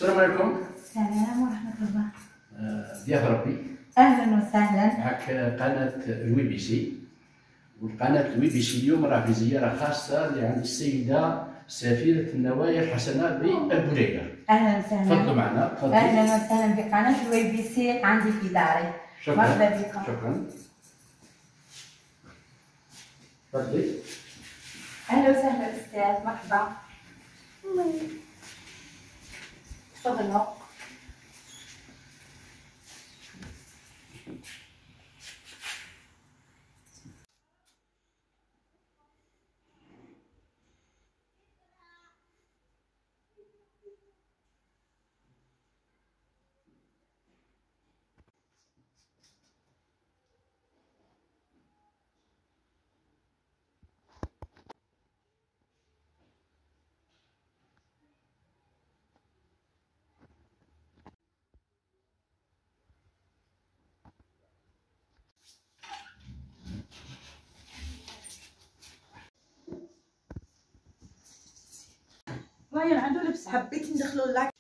السلام عليكم. السلام ورحمة الله. ضياف ربي. أهلا وسهلا. معك قناة الوي بي سي، والقناة الوي بي سي اليوم راه في زيارة خاصة لعند السيدة سفيرة النوايا الحسنة ببوليلة. أهلا وسهلا. تفضلوا معنا. تفضلي. أهلا وسهلا بقناة الوي بي سي عندي في داري. شكرا. مرحبا بكم. شكرا. تفضلي. أهلا وسهلا أستاذ، مرحبا. تفضلوا. رايان عنده لبس حبيت ندخلو لك.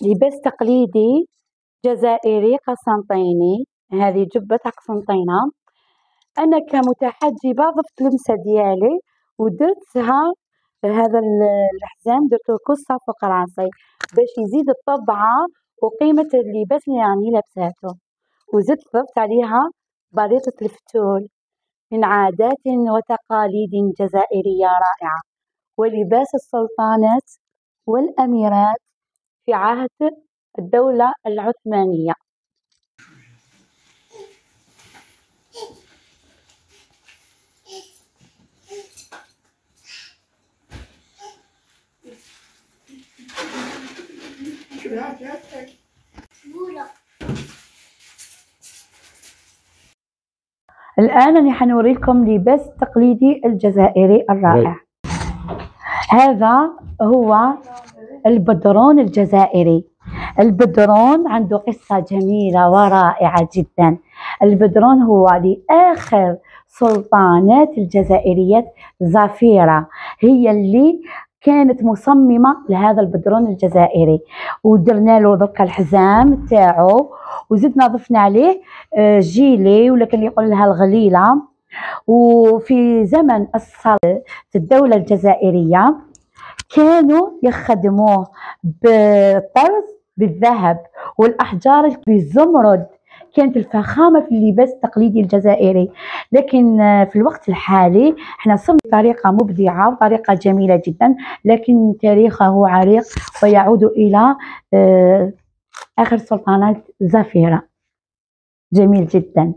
لباس تقليدي جزائري قسنطيني. هذه جبة قسنطينة. أنا كمتحجبة ضفت لمسة ديالي ودرتها هذا الحزام، درتو قصة فوق راسي باش يزيد الطبعة وقيمة اللباس اللي راني لابساتو، وزدت ضفت عليها بريطة الفتول من عادات وتقاليد جزائرية رائعة، ولباس السلطانات والأميرات في عهد الدولة العثمانية. الآن أنا حنوريكم لباس تقليدي الجزائري الرائع. هذا هو البدرون الجزائري. البدرون عنده قصة جميلة ورائعة جدا. البدرون هو لآخر سلطانات الجزائريات، زفيرة هي اللي كانت مصممة لهذا البدرون الجزائري، ودرنا له درك الحزام تاعو، وزدنا ضفنا عليه جيلي ولا كان يقول لها الغليلة. وفي زمن الصلاة في الدولة الجزائرية كانوا يخدموه بالطرز بالذهب والأحجار بالزمرد. كانت الفخامة في اللباس التقليدي الجزائري، لكن في الوقت الحالي احنا صرنا بطريقة مبدعة وطريقة جميلة جدا، لكن تاريخه عريق ويعود إلى آخر سلطانات زفيرة. جميل جدا.